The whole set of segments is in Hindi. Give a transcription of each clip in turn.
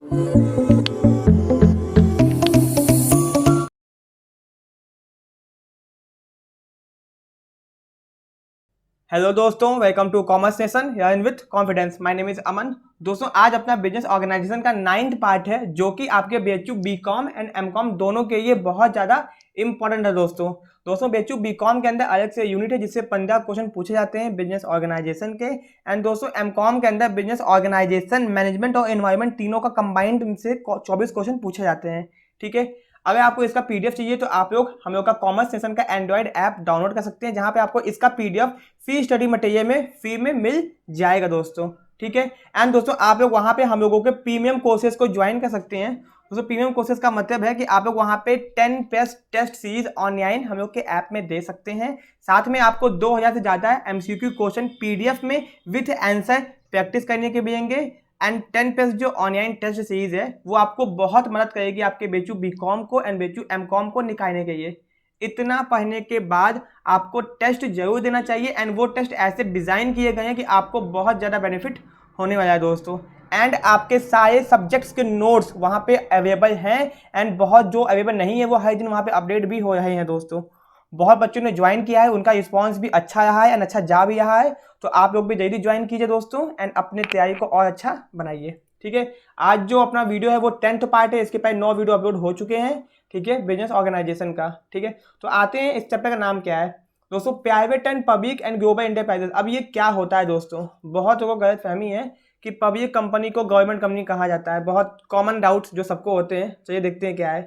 हेलो दोस्तों, welcome to Commerce Nation learn with confidence. My name is Aman. दोस्तों, आज अपना बिजनेस ऑर्गेनाइजेशन का 9th पार्ट है, जो कि आपके बीएचयू बीकॉम एंड एमकॉम दोनों के लिए बहुत ज़्यादा इंपॉर्टेंट है। दोस्तों बीएचयू बीकॉम के अंदर अलग से यूनिट है जिससे 15 क्वेश्चन पूछे जाते हैं बिजनेस ऑर्गेनाइजेशन के। एंड दोस्तों एमकॉम के अंदर बिजनेस ऑर्गेनाइजेशन, मैनेजमेंट और एनवायरमेंट तीनों का कंबाइंड से 24 क्वेश्चन पूछे जाते हैं। ठीक है, अगर आपको इसका पीडीएफ चाहिए तो आप लोग हम लोग का कॉमर्स सेशन का एंड्रॉइड ऐप डाउनलोड कर सकते हैं, जहां पे आपको इसका पीडीएफ फ्री स्टडी मटेरियल में फ्री में मिल जाएगा दोस्तों। ठीक है, एंड दोस्तों आप लोग वहां पे हम लोगों के प्रीमियम कोर्सेज को ज्वाइन कर सकते हैं। दोस्तों प्रीमियम कोर्सेज का मतलब है कि आप लोग वहां पे 10 प्लस टेस्ट सीरीज ऑनलाइन हम लोग के ऐप में दे सकते हैं। साथ में आपको 2000 से ज्यादा एमसीक्यू क्वेश्चन पीडीएफ में विथ आंसर प्रैक्टिस करने के मिलेंगे। एंड 10 प्लस जो ऑनलाइन टेस्ट सीरीज है वो आपको बहुत मदद करेगी आपके बीएचयू बीकॉम को एंड बीएचयू एमकॉम को निकालने के लिए। इतना पढ़ने के बाद आपको टेस्ट जरूर देना चाहिए, एंड वो टेस्ट ऐसे डिज़ाइन किए गए हैं कि आपको बहुत ज़्यादा बेनिफिट होने वाला है दोस्तों। एंड आपके सारे सब्जेक्ट्स के नोट्स वहाँ पे अवेलेबल हैं, एंड बहुत जो अवेलेबल नहीं है वो हर दिन वहाँ पे अपडेट भी हो रहे हैं दोस्तों। बहुत बच्चों ने ज्वाइन किया है, उनका रिस्पॉन्स भी अच्छा रहा है एंड अच्छा जा भी रहा है। तो आप लोग भी जल्दी ज्वाइन कीजिए दोस्तों, एंड अपने तैयारी को और अच्छा बनाइए। ठीक है, आज जो अपना वीडियो है वो 10th पार्ट है, इसके पहले 9 वीडियो अपलोड हो चुके हैं। ठीक है, बिजनेस ऑर्गेनाइजेशन का। ठीक है, तो आते हैं इस चैप्टर का नाम क्या है दोस्तों, private and public and global enterprises. अब ये क्या होता है दोस्तों, बहुत लोगों को गलत फहमी है कि पब्लिक कंपनी को गवर्नमेंट कंपनी कहा जाता है। बहुत कॉमन डाउट्स जो सबको होते हैं, चलिए देखते हैं क्या है।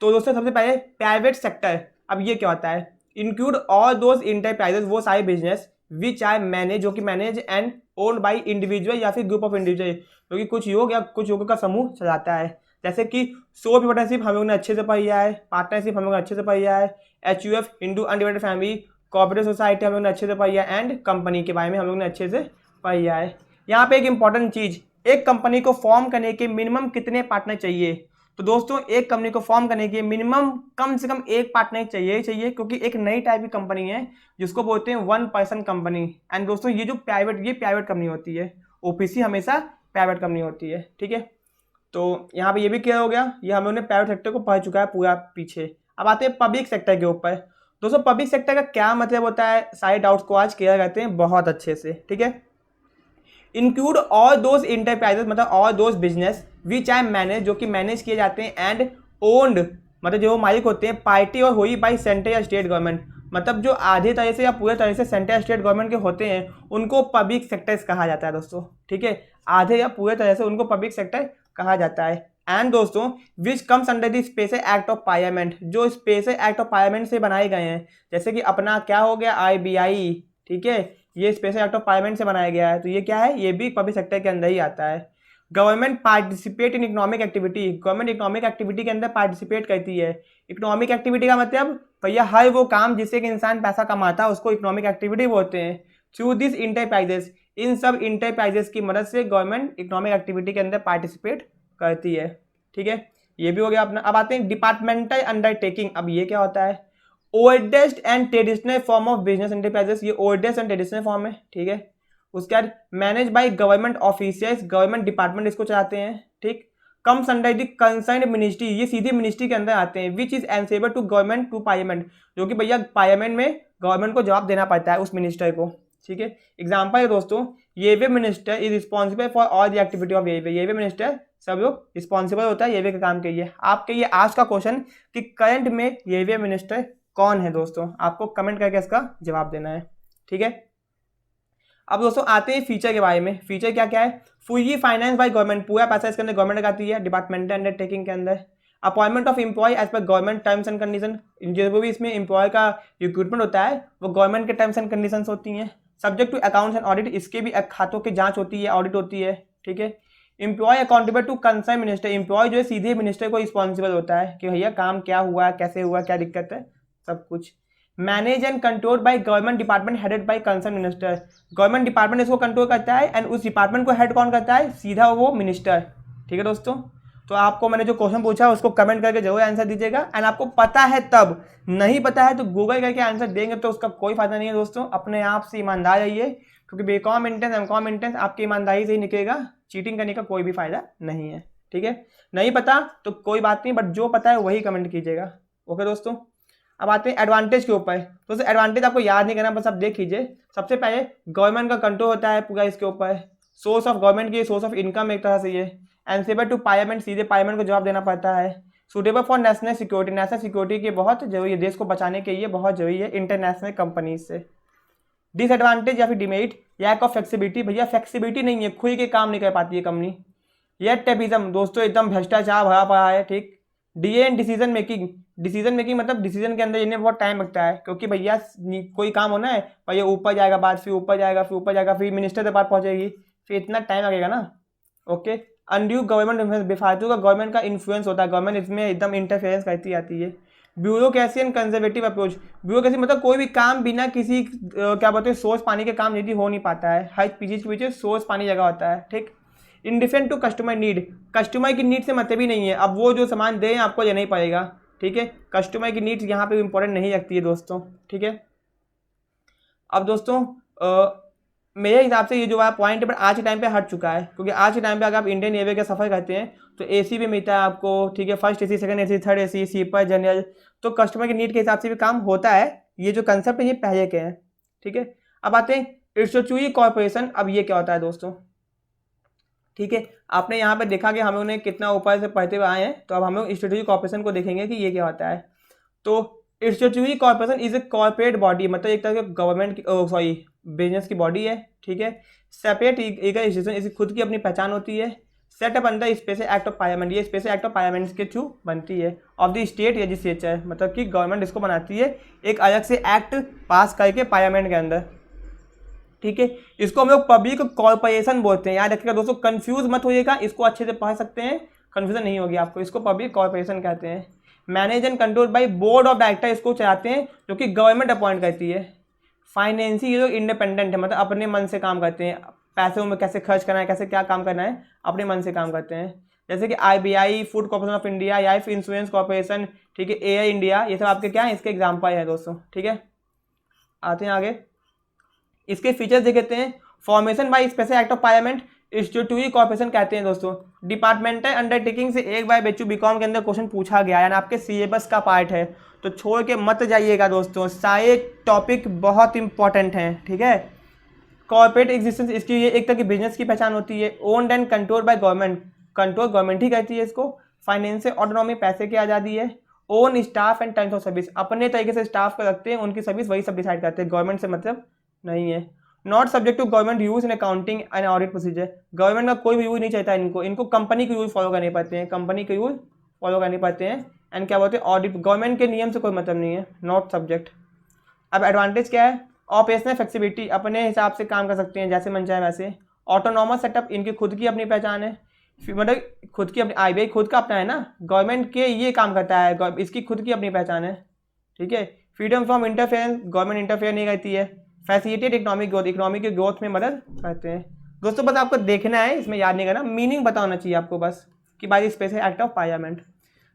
तो दोस्तों सबसे पहले प्राइवेट सेक्टर, अब ये क्या होता है, इंक्लूड ऑल दोज इंटरप्राइजेस, वो सारे बिजनेस विच आर मैनेज, जो कि manage and owned by individual या फिर ग्रुप ऑफ इंडिविजुअल, जो कि कुछ योग या कुछ योगों का समूह चलाता है। जैसे कि सो पार्टनरशिप हम लोग ने अच्छे से पढ़ा है, पार्टनरशिप हम लोग ने अच्छे से पढ़ा है, HUF Hindu undivided family, corporate society हम लोग ने अच्छे से पढ़ा है, एंड कंपनी के बारे में हम लोग ने अच्छे से पढ़ा है। यहाँ पे एक इंपॉर्टेंट चीज, एक कंपनी को फॉर्म करने के मिनिमम कितने पार्टनर चाहिए। तो दोस्तों एक कंपनी को फॉर्म करने के मिनिमम कम से कम एक पार्टनर चाहिए, क्योंकि एक नई टाइप की कंपनी है जिसको बोलते हैं 1 पर्सन कंपनी। एंड दोस्तों ये जो प्राइवेट कंपनी होती है, ओपीसी हमेशा प्राइवेट कंपनी होती है। ठीक है, तो यहाँ पे ये भी क्लियर हो गया, ये हम लोगों ने प्राइवेट सेक्टर को पढ़ चुका है पूरा पीछे। अब आते हैं पब्लिक सेक्टर के ऊपर। दोस्तों पब्लिक सेक्टर का क्या मतलब होता है, सारे डाउट्स को आज क्लियर करते हैं बहुत अच्छे से। ठीक है, इंक्लूड ऑल दोज इंटरप्राइजेस, मतलब all those business which are manage, जो कि मैनेज किए जाते हैं, एंड ओन्ड, मतलब जो मालिक होते हैं पार्टी और हुई बाई सेंट्रल या स्टेट गवर्नमेंट, मतलब जो आधे तरह से या पूरे तरह से सेंट्रल या स्टेट गवर्नमेंट के होते हैं उनको पब्लिक सेक्टर्स कहा जाता है दोस्तों। ठीक है, आधे या पूरे तरह से उनको पब्लिक सेक्टर कहा जाता है। एंड दोस्तों which comes under the special act of parliament, जो स्पेशल एक्ट ऑफ पार्लियामेंट से बनाए गए हैं, जैसे कि अपना क्या हो गया IBI। ठीक है, ये स्पेशल एक्ट ऑफ पार्लियामेंट से बनाया गया है, तो ये क्या है, ये भी पब्लिक सेक्टर के अंदर ही आता है। Government participate in economic activity, government economic activity के अंदर पार्टिसिपेट करती है। इकोनॉमिक एक्टिविटी का मतलब भैया हर वो काम जिससे कि इंसान पैसा कमाता है उसको इकोनॉमिक एक्टिविटी बोलते हैं। थ्रू दिस इंटरप्राइजेस, इन सब इंटरप्राइजेस की मदद से गवर्नमेंट इकोनॉमिक एक्टिविटी के अंदर पार्टिसिपेट करती है। ठीक है, ये भी हो गया अपना। अब आते हैं डिपार्टमेंटल अंडरटेकिंग। अब ये क्या होता है, oldest and traditional form of business enterprises, ये ओल्डेस्ट एंड ट्रेडिशनल फॉर्म है। ठीक है, उसके बाद manage by government officials, government department इसको चलाते हैं। ठीक, comes under the concerned ministry, ये सीधी मिनिस्ट्री के अंदर आते हैं। Which is answerable to government to parliament, जो कि भैया पार्लियामेंट में गवर्नमेंट को जवाब देना पड़ता है उस मिनिस्टर को। ठीक है, एग्जाम्पल है दोस्तों, railway minister is responsible for all the activity of railway, railway minister सब लोग रिस्पॉन्सिबल होता है रेलवे के काम के लिए। आपके ये आज का क्वेश्चन कि करंट में रेलवे मिनिस्टर कौन है दोस्तों, आपको कमेंट करके इसका जवाब देना है। ठीक है, अब दोस्तों आते हैं फीचर के बारे में। फीचर क्या क्या है, फुली फाइनेंस बाय गवर्नमेंट, पूरा पैसा इसके अंदर गवर्नमेंट लगाती है डिपार्टमेंटल अंडरटेकिंग के अंदर। Appointment of employ as per government terms and condition, जो भी इसमें एम्प्लॉय का रिक्रूटमेंट होता है वो गवर्नमेंट के टर्म्स एंड कंडीशंस होती हैं। Subject to accounts and audit, इसके भी खातों की जांच होती है, ऑडिट होती है। ठीक है, employ accountable to concern minister, employ जो है सीधे मिनिस्टर को रिस्पॉन्सिबल होता है कि भैया काम क्या हुआ, कैसे हुआ, क्या दिक्कत है, सब कुछ। Manage and control by government department headed by concern minister, government department इसको कंट्रोल करता है, एंड उस डिपार्टमेंट को हेड कौन करता है, सीधा वो मिनिस्टर। ठीक है दोस्तों, तो आपको मैंने जो क्वेश्चन पूछा उसको कमेंट करके जरूर आंसर दीजिएगा। एंड आपको पता है तब, नहीं पता है तो गूगल करके आंसर देंगे तो उसका कोई फायदा नहीं है दोस्तों। अपने आप से ईमानदार रहिए, क्योंकि बीकॉम एंट्रेंस एमकॉम एंट्रेंस आपकी ईमानदारी से ही निकलेगा, चीटिंग करने का कोई भी फायदा नहीं है। ठीक है, नहीं पता तो कोई बात नहीं, बट जो पता है वही कमेंट कीजिएगा। ओके दोस्तों, अब आते हैं एडवांटेज के ऊपर। दोस्तों एडवांटेज आपको याद नहीं करना, बस आप देख लीजिए। सबसे पहले गवर्नमेंट का कंट्रोल होता है पूरा इसके ऊपर, सोर्स ऑफ गवर्नमेंट की सोर्स ऑफ इनकम एक तरह से ये, एंसेबल टू पार्लियामेंट, सीधे पार्लियामेंट को जवाब देना पड़ता है। Suitable for national security, national security की बहुत जरूरी है, देश को बचाने के लिए बहुत जरूरी है इंटरनेशनल कंपनीज से। डिसएडवांटेज या फिर डिमेरिट, लैक ऑफ फ्लेक्सिबिलिटी, भैया फ्लेक्सिबिलिटी नहीं है, खुल के काम नहीं कर पाती है कंपनी। यह टेपिज्म, दोस्तों एकदम भ्रष्टाचार भरा पड़ा है, ठीक। DA in decision making, decision making मतलब डिसीजन के अंदर इन्हें बहुत टाइम लगता है, क्योंकि भैया कोई काम होना है भैया ऊपर जाएगा, बात फिर ऊपर जाएगा, फिर ऊपर जाएगा, फिर मिनिस्टर तक बात पहुंचेगी, फिर इतना टाइम लगेगा ना। ओके, अनड्यू गवर्नमेंट इन्फ्लुएंस, बेफालतू का गवर्नमेंट का इन्फ्लुएंस होता है, गवर्नमेंट इसमें एकदम इंटरफेरेंस करती आती है। Bureaucracy and conservative approach, bureaucracy मतलब कोई भी काम बिना किसी क्या बोलते हैं सोर्स पानी के काम यदि हो नहीं पाता है, हर चीज के पीछे सोर्स पानी जगह होता है, ठीक। Indifferent to customer need, customer की नीड से मतलब ही नहीं है, अब वो जो सामान दें आपको लेना ही पड़ेगा, ठीक है। कस्टमर की नीड्स यहाँ पे इंपॉर्टेंट नहीं रखती है दोस्तों, ठीक है। अब दोस्तों मेरे हिसाब से ये जो है पॉइंट पर आज के टाइम पे हट चुका है, क्योंकि आज के टाइम पे अगर आप इंडियन एयरवे का सफ़र करते हैं तो एसी भी मिलता है आपको, ठीक है, first AC, second AC, third AC, sleeper, general, तो कस्टमर की नीड के हिसाब से भी काम होता है। ये जो कंसेप्ट है ये पहले के हैं, ठीक है। अब आते हैं स्टैट्यूटरी कॉर्पोरेशन, अब ये क्या होता है दोस्तों, ठीक है। आपने यहाँ पे देखा कि हम लोग ने कितना ऊपर से पढ़ते हुए आए हैं, तो अब हम लोग स्टैट्यूटरी कॉर्पोरेशन को देखेंगे कि ये क्या होता है। तो statutory corporation is a corporate body, मतलब एक तरह के गवर्नमेंट की सॉरी बिजनेस की बॉडी है, ठीक है। सेपरेट एक इंस्टीट्यूशन, इसकी खुद की अपनी पहचान होती है। Setup under special act of parliament, ये स्पेशल एक्ट ऑफ पार्लियामेंट के थ्रू बनती है। ऑफ द स्टेट लेजिस्लेचर, मतलब कि गवर्नमेंट इसको बनाती है एक अलग से एक्ट पास करके पार्लियामेंट के अंदर, ठीक है। इसको हम लोग पब्लिक कॉर्पोरेशन बोलते हैं, याद रखिएगा दोस्तों, कंफ्यूज मत होइएगा, इसको अच्छे से पढ़ सकते हैं, कंफ्यूजन नहीं होगी आपको। इसको पब्लिक कॉर्पोरेशन कहते हैं। Manage and control by board of director, इसको चलाते हैं जो कि गवर्नमेंट अपॉइंट करती है। फाइनेंशियल ये लोग इंडिपेंडेंट है, मतलब अपने मन से काम करते हैं, पैसों में कैसे खर्च करना है, कैसे क्या काम करना है, अपने मन से काम करते हैं। जैसे कि IBI, food corporation of India, या फिर इंश्योरेंस कॉर्पोरेशन, ठीक है, एयर इंडिया, ये सब आपके क्या है, इसके एग्जाम्पल है दोस्तों, ठीक है। आते हैं आगे, इसके फीचर्स देख हैं। Formation by special act of parliament, statutory corporation कहते हैं दोस्तों। डिपार्टमेंटल अंडरटेकिंग से एक बार बेचू बीकॉम के अंदर क्वेश्चन पूछा गया, यानी आपके सिलेबस का पार्ट है, तो छोड़ के मत जाइएगा दोस्तों, सारे टॉपिक बहुत इंपॉर्टेंट हैं, ठीक है। कॉर्पोरेट एग्जिस्टेंस, इसकी ये एक तरह की बिजनेस की पहचान होती है। Owned and control by government, control government ही कहती है इसको। फाइनेंशियल ऑटोनॉमी, पैसे की आज़ादी है। Own staff and terms of service, अपने तरीके से स्टाफ को रखते हैं, उनकी सर्विस वही सब डिसाइड करते हैं, गवर्नमेंट से मतलब नहीं है। Not subject to government use in accounting and audit procedure, government का कोई भी यूज नहीं चाहता इनको कंपनी के यूज फॉलो करने पड़ते हैं, कंपनी के यूज फॉलो करने पड़ते हैं। एंड क्या बोलते हैं, ऑडिट, गवर्नमेंट के नियम से कोई मतलब नहीं है, नॉट सब्जेक्ट। अब एडवांटेज क्या है, ऑपरेशनल फ्लेक्सिबिलिटी, अपने हिसाब से काम कर सकते हैं जैसे मन चाहे वैसे। ऑटोनॉमस सेटअप, इनकी खुद की अपनी पहचान है, मतलब खुद की अपनी, आईबीआई खुद का अपना है ना, गवर्नमेंट के ये काम करता है, इसकी खुद की अपनी पहचान है, ठीक है। Freedom from interference, government interfere नहीं करती है। फैसिलिटेट इकोनॉमिक ग्रोथ, इकोनॉमिक की ग्रोथ में मदद करते हैं दोस्तों। बस आपको देखना है, इसमें याद नहीं करना, मीनिंग पता होना चाहिए आपको बस, कि by special act of parliament.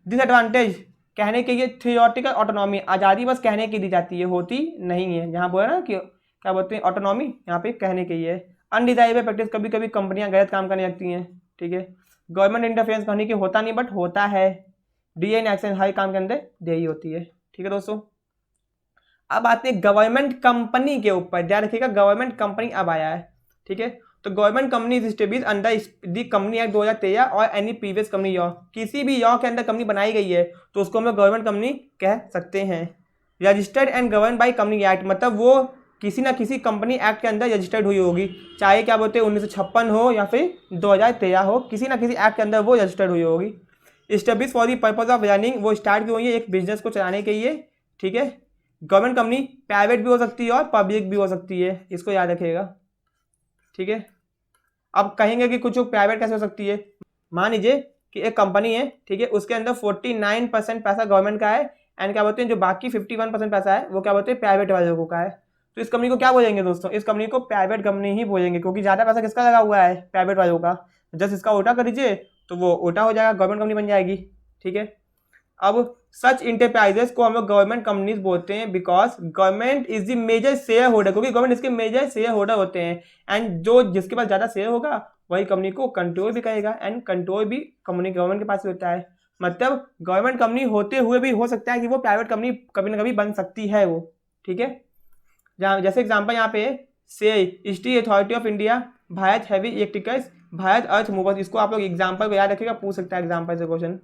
Disadvantage, कहने के लिए थियोरटिकल ऑटोनॉमी, आज़ादी बस कहने की दी जाती है, होती नहीं है। जहाँ बोला ना कि क्या बोलते हैं ऑटोनॉमी, यहाँ पे कहने के लिए। अनडिजायरेबल प्रैक्टिस, कभी कभी कंपनियां गलत काम करने लगती हैं, ठीक है। गवर्नमेंट इंटरफेरेंस कहने की होता नहीं, बट होता है। डीए इन एक्शन, हर काम के अंदर दे ही होती है, ठीक है दोस्तों। अब आते हैं गवर्नमेंट कंपनी के ऊपर, ध्यान रखिएगा, गवर्नमेंट कंपनी अब आया है, ठीक है। तो government company is established under the company act 2013 और एनी प्रीवियस कंपनी लॉ, किसी भी लॉ के अंदर कंपनी बनाई गई है तो उसको हम लोग गवर्नमेंट कंपनी कह सकते हैं। Registered and govern by company act, मतलब वो किसी ना किसी कंपनी एक्ट के अंदर रजिस्टर्ड हुई होगी, चाहे क्या बोलते हैं 1956 हो या फिर 2013 हो, किसी ना किसी एक्ट के अंदर वो रजिस्टर्ड हुई होगी। Establish for the purpose of running, वो स्टार्ट की हुई है एक बिजनेस को चलाने के लिए, ठीक है। गवर्नमेंट कंपनी प्राइवेट भी हो सकती है और पब्लिक भी हो सकती है, इसको याद रखिएगा, ठीक है। अब कहेंगे कि कुछ प्राइवेट कैसे हो सकती है, मान लीजिए कि एक कंपनी है, ठीक है, उसके अंदर 49% पैसा गवर्नमेंट का है, एंड क्या बोलते हैं जो बाकी 51% पैसा है वो क्या बोलते हैं प्राइवेट वाले लोगों का है। तो इस कंपनी को क्या बोलेंगे दोस्तों, इस कंपनी को प्राइवेट कंपनी ही बोलेंगे, क्योंकि ज़्यादा पैसा किसका लगा हुआ है, प्राइवेट वालों का। जस्ट इसका उल्टा कर दीजिए तो वो उल्टा हो जाएगा, गवर्नमेंट कंपनी बन जाएगी, ठीक है। अब सच इंटरप्राइजेस को हम लोग गवर्नमेंट कंपनीज बोलते हैं, because government is the major share holder, क्योंकि गवर्नमेंट इसके मेजर शेयर होल्डर होते हैं, एंड जो जिसके पास ज़्यादा शेयर होगा वही कंपनी को कंट्रोल भी करेगा, एंड कंट्रोल भी कंपनी गवर्नमेंट के पास ही होता है। मतलब गवर्नमेंट कंपनी होते हुए भी हो सकता है कि वो प्राइवेट कंपनी कभी ना कभी बन सकती है वो, ठीक है। जहाँ जैसे एग्जाम्पल यहाँ पे से steel authority of India, Bharat heavy electricals, Bharat earth movers, इसको आप लोग एग्जाम्पल को याद रखिएगा, पूछ सकता है एग्जाम्पल से क्वेश्चन,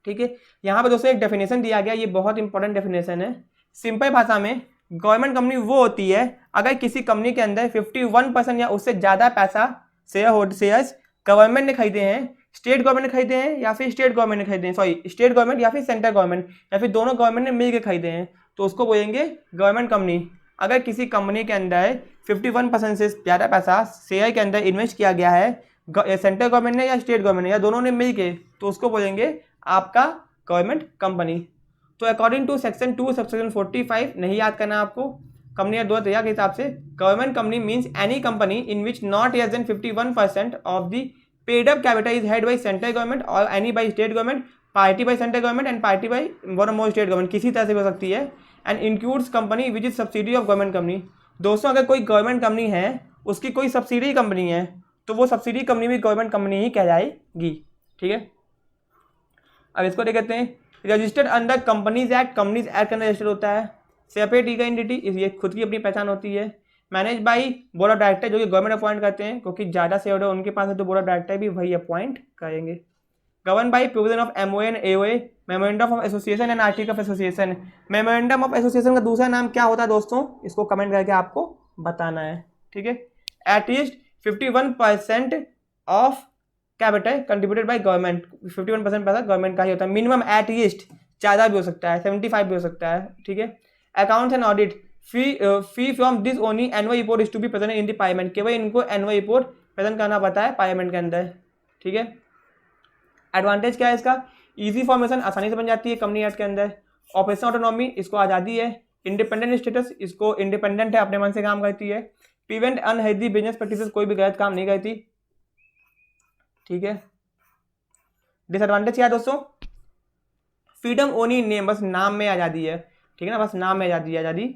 ठीक है। यहाँ पे दोस्तों एक डेफिनेशन दिया गया, ये बहुत इंपॉर्टेंट डेफिनेशन है। सिंपल भाषा में गवर्नमेंट कंपनी वो होती है अगर किसी कंपनी के अंदर 51% या उससे ज़्यादा पैसा शेयर्स गवर्नमेंट ने खरीदे हैं, स्टेट गवर्नमेंट ने खरीदे हैं या फिर स्टेट गवर्नमेंट ने खरीदे हैं, सॉरी स्टेट गवर्नमेंट या फिर सेंट्रल गवर्नमेंट या फिर दोनों गवर्नमेंट ने मिलकर खरीदे हैं, तो उसको बोलेंगे गवर्नमेंट कंपनी। अगर किसी कंपनी के अंदर 51% से ज़्यादा पैसा शेयर के अंदर इन्वेस्ट किया गया है सेंट्रल गवर्नमेंट ने या स्टेट गवर्नमेंट ने या दोनों ने मिलके, तो उसको बोलेंगे आपका गवर्नमेंट कंपनी। तो अकॉर्डिंग टू सेक्शन 2 सेक्शन 45 नहीं याद करना आपको, कंपनी दो तैयार के हिसाब से government company means any company in which not less than 51% of the paid up capital is held by central government or any by state government, party by central government and party by one or more state government, किसी तरह से हो सकती है, and includes company which is subsidy of government company. दोस्तों अगर कोई गवर्नमेंट कंपनी है उसकी कोई सब्सिडी कंपनी है तो वो सब्सिडी कंपनी भी गवर्नमेंट कंपनी ही कहलाएगी, ठीक है। अब इसको देख कहते हैं registered under companies act, companies act के अंदर रजिस्टर्ड होता है। सेपरेट लीगल एंटिटी, ये खुद की अपनी पहचान होती है। Manage by board of director, जो कि गवर्नमेंट अपॉइंट करते हैं, क्योंकि ज़्यादा शेयर है उनके पास है तो बोर्ड ऑफ डायरेक्टर भी वही अपॉइंट करेंगे। Govern by provision of MOA and AOA, memorandum of association and article of association. Memorandum of association का दूसरा नाम क्या होता है दोस्तों, इसको कमेंट करके आपको बताना है, ठीक है। At least 51% of capital contributed by government, 51% पैसा गवर्नमेंट का ही होता है। मिनिमम एटलीस्ट, ज़्यादा भी हो सकता है, 75 भी हो सकता है, ठीक है। Accounts and audit, fee from this only annual report is to be present in the parliament, केवल इनको एनुअल रिपोर्ट प्रेजेंट करना पड़ता है पार्लियामेंट के अंदर, ठीक है। एडवांटेज क्या है इसका, इजी फॉर्मेशन, आसानी से बन जाती है कंपनी एक्ट के अंदर। ऑपरेशन ऑटोनॉमी, इसको आज़ादी है। इंडिपेंडेंट स्टेटस, इसको इंडिपेंडेंट है, अपने मन से काम करती है। प्रिवेंट अनहेल्दी बिजनेस प्रैक्टिसेस, कोई भी गलत काम नहीं करती, ठीक है। डिसएडवांटेज क्या है दोस्तों, फ्रीडम ओनली नेम, बस नाम में आज़ादी है, ठीक है ना, बस नाम में आज़ादी है, आज़ादी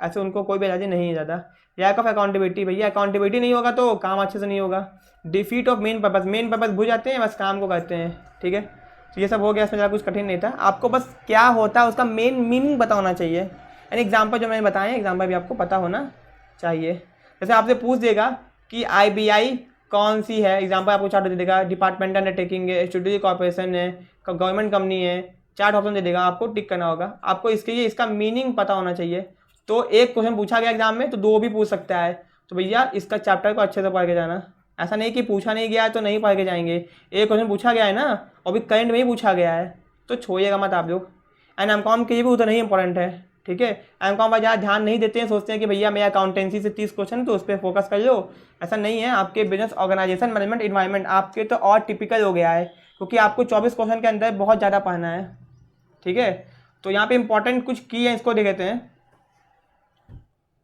ऐसे उनको कोई भी आज़ादी नहीं है ज़्यादा। लैक ऑफ अकाउंटेबिलिटी, भैया अकाउंटेबिलिटी नहीं होगा तो काम अच्छे से नहीं होगा। Defeat of main purpose, main purpose भूल जाते हैं, बस काम को करते हैं, ठीक है। तो ये सब हो गया, इसमें ज़्यादा कुछ कठिन नहीं था, आपको बस क्या होता है उसका मेन मीनिंग पता होना चाहिए, यानी एग्जाम्पल जो मैंने बताए एग्जाम्पल भी आपको पता होना चाहिए। जैसे आपसे पूछ देगा कि IBI कौन सी है, एग्जाम्पल आपको चार्ट दे देगा, डिपार्टमेंटल अंडरटेकिंग है, स्ट्रेटेजिक कॉर्पोरेशन है, गवर्नमेंट कंपनी है, चार्ट ऑप्शन दे देगा, आपको टिक करना होगा। आपको इसके लिए इसका मीनिंग पता होना चाहिए। तो एक क्वेश्चन पूछा गया एग्जाम में तो दो भी पूछ सकता है, तो भैया इसका चैप्टर को अच्छे से पढ़ के जाना, ऐसा नहीं कि पूछा नहीं गया है तो नहीं पढ़ के जाएंगे। एक क्वेश्चन पूछा गया है ना, और भी करंट में ही पूछा गया है तो छोड़िएगा मत आप लोग। एंड M.Com के लिए भी उतना नहीं इंपॉर्टेंट है, ठीक है। M.Com पर ज़्यादा ध्यान नहीं देते हैं, सोचते हैं कि भैया मेरा अकाउंटेंसी से 30 क्वेश्चन तो उस पर फोकस कर लो, ऐसा नहीं है। आपके बिजनेस ऑर्गेनाइजेशन मैनेजमेंट इन्वायरमेंट आपके तो और टिपिकल हो गया है, क्योंकि आपको 24 क्वेश्चन के अंदर बहुत ज़्यादा पढ़ना है, ठीक है। तो यहाँ पे इंपॉर्टेंट कुछ की है, इसको देख लेते हैं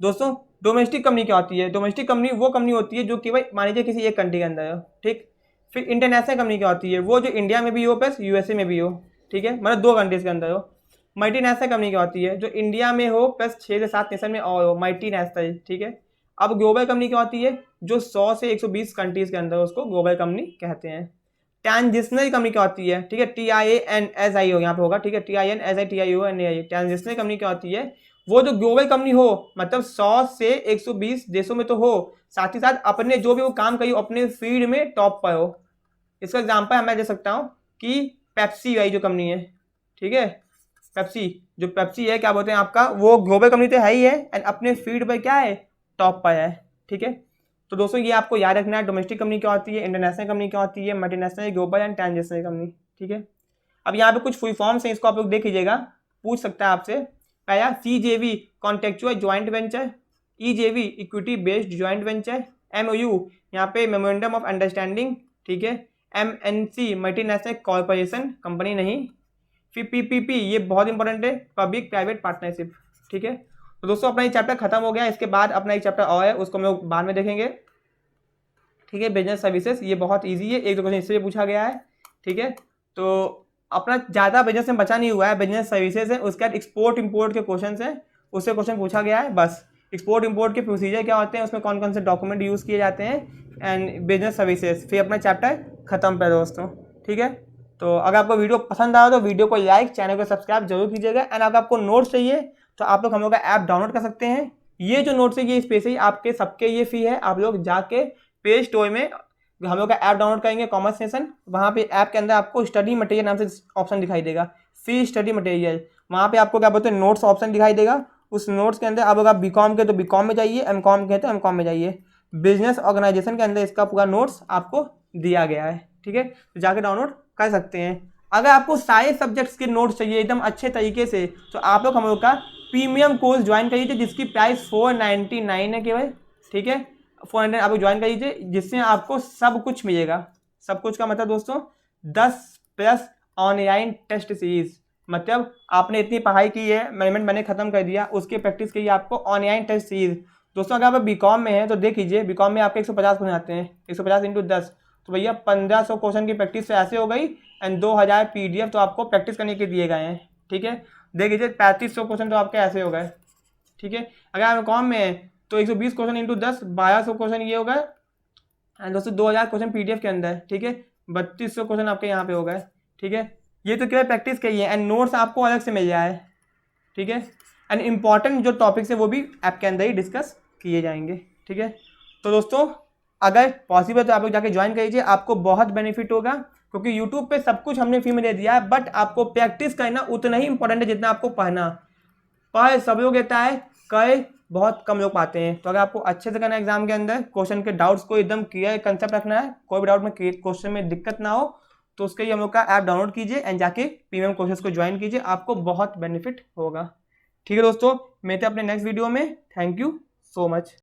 दोस्तों। डोमेस्टिक कंपनी क्या होती है, डोमेस्टिक कंपनी वो कंपनी होती है जो केवल मान लीजिए किसी एक कंट्री के अंदर हो, ठीक। फिर इंटरनेशनल कंपनी क्या होती है, वो जो इंडिया में भी हो प्लस USA में भी हो, ठीक है, मतलब 2 कंट्रीज के अंदर हो। मल्टीनेशनल कंपनी क्या होती है, जो इंडिया में हो प्लस 6 से 7 नेशन में और हो, मल्टीनेशनल, ठीक है। अब ग्लोबल कंपनी क्या होती है, जो 100 से 120 कंट्रीज के अंदर, उसको ग्लोबल कंपनी कहते हैं। ट्रांजिशनल कंपनी क्या होती है, ठीक है, TIANSIO यहाँ पे होगा, ठीक है, TINSITIONAI। ट्रांजिशनल कंपनी क्या होती है, वो जो ग्लोबल कंपनी हो, मतलब 100 से 120 देशों में तो हो, साथ ही साथ अपने जो भी वो काम करी अपने फील्ड में टॉप पर हो। इसका एग्जांपल मैं दे सकता हूँ कि पेप्सी वाली जो कंपनी है, ठीक है, पेप्सी है, क्या बोलते हैं आपका, वो ग्लोबल कंपनी तो है ही है एंड अपने फील्ड पर क्या है, टॉप पर है, ठीक है। तो दोस्तों ये आपको याद रखना है, डोमेस्टिक कंपनी क्या होती है, इंटरनेशनल कंपनी क्या होती है, multinational, global and transitional company, ठीक है। अब यहाँ पे कुछ फुल फॉर्म्स हैं, इसको आप लोग देख लीजिएगा, पूछ सकता है आपसे। पहला CJV contractual joint venture, EJV equity based joint venture, MOU यहाँ पे मेमोरेंडम ऑफ अंडरस्टैंडिंग, ठीक है, MNC मल्टीनेशनल कॉर्पोरेशन, कंपनी नहीं। फिर PPP ये बहुत इंपॉर्टेंट है, पब्लिक प्राइवेट पार्टनरशिप, ठीक है। तो दोस्तों अपना ये चैप्टर खत्म हो गया, इसके बाद अपना एक चैप्टर और है, उसको हम लोग बाद में देखेंगे, ठीक है। बिजनेस सर्विसेज ये बहुत ईजी है, 1-2 क्वेश्चन इससे पूछा गया है, ठीक है। तो अपना ज़्यादा बिजनेस में बचा नहीं हुआ है, बिजनेस सर्विसेज है, उसके बाद एक्सपोर्ट इंपोर्ट के क्वेश्चन हैं, उससे क्वेश्चन पूछा गया है बस। एक्सपोर्ट इंपोर्ट के प्रोसीजर क्या होते हैं, उसमें कौन कौन से डॉक्यूमेंट यूज़ किए जाते हैं, एंड बिजनेस सर्विसेज। फिर अपना चैप्टर खत्म पे दोस्तों, ठीक है। तो अगर आपको वीडियो पसंद आया तो वीडियो को लाइक, चैनल को सब्सक्राइब जरूर कीजिएगा। एंड अगर आपको नोट्स चाहिए तो आप लोग हम लोग का ऐप डाउनलोड कर सकते हैं। ये जो नोट्स है ये स्पेशली आपके सबके ये फी है, आप लोग जाके प्ले स्टोर में हम लोग का ऐप डाउनलोड करेंगे कॉमर्स नेशन, वहाँ पे ऐप के अंदर आपको स्टडी मटेरियल नाम से ऑप्शन दिखाई देगा, फ्री स्टडी मटेरियल। वहाँ पे आपको क्या बोलते हैं नोट्स ऑप्शन दिखाई देगा। उस नोट्स के अंदर अब अगर आप बीकॉम के तो बीकॉम में जाइए, एमकॉम के तो एमकॉम में जाइए। बिजनेस ऑर्गेनाइजेशन के अंदर इसका पूरा नोट्स आपको दिया गया है, ठीक है, तो जाके डाउनलोड कर सकते हैं। अगर आपको सारे सब्जेक्ट्स के नोट्स चाहिए एकदम अच्छे तरीके से तो आप लोग हम लोग का प्रीमियम कोर्स ज्वाइन करिए, जिसकी प्राइस 499 है केवल, ठीक है। 400 आप लोग ज्वाइन करिए, जिससे आपको सब कुछ मिलेगा। सब कुछ का मतलब दोस्तों 10+ ऑनलाइन टेस्ट सीरीज, मतलब आपने इतनी पढ़ाई की है, मैनेजमेंट मैंने खत्म कर दिया, उसकी प्रैक्टिस के लिए आपको ऑनलाइन टेस्ट सीरीज। दोस्तों अगर आप बीकॉम में हैं तो देख लीजिए, बीकॉम में आपके 150 क्वेश्चन आते हैं, 150 × 10, तो भैया 1500 क्वेश्चन की प्रैक्टिस तो ऐसे हो गई, एंड 2000 PDF तो आपको प्रैक्टिस करने के दिए गए हैं, ठीक है। देख लीजिए 3500 क्वेश्चन तो आपके ऐसे हो गए, ठीक है। अगर आप कॉम में है तो 120 क्वेश्चन × 10, 1200 क्वेश्चन ये हो गए, एंड दोस्तों 2000 क्वेश्चन PDF के अंदर, ठीक है। 3200 क्वेश्चन आपके यहाँ पे हो गए, ठीक है। ये तो केवल प्रैक्टिस के ही है, एंड नोट्स आपको अलग से मिल जाए, ठीक है। एंड इंपॉर्टेंट जो टॉपिक्स है वो भी ऐप के अंदर ही डिस्कस किए जाएंगे, ठीक है। तो दोस्तों अगर पॉसिबल तो आप लोग जाके ज्वाइन करिए, आपको बहुत बेनिफिट होगा, क्योंकि यूट्यूब पे सब कुछ हमने फ्री में दे दिया है, बट आपको प्रैक्टिस करना उतना ही इंपॉर्टेंट है जितना आपको पढ़ना। पढ़ सब लोग देता है, कर बहुत कम लोग पाते हैं। तो अगर आपको अच्छे से करना है एग्जाम के अंदर, क्वेश्चन के डाउट्स को एकदम क्लियर कंसेप्ट रखना है, कोई भी डाउट में क्वेश्चन में दिक्कत ना हो, तो उसके लिए हम लोग का ऐप डाउनलोड कीजिए एंड जाके प्रीमियम कोर्सेज को ज्वाइन कीजिए, आपको बहुत बेनिफिट होगा, ठीक है दोस्तों। मिलते हैं अपने नेक्स्ट वीडियो में। Thank you so much.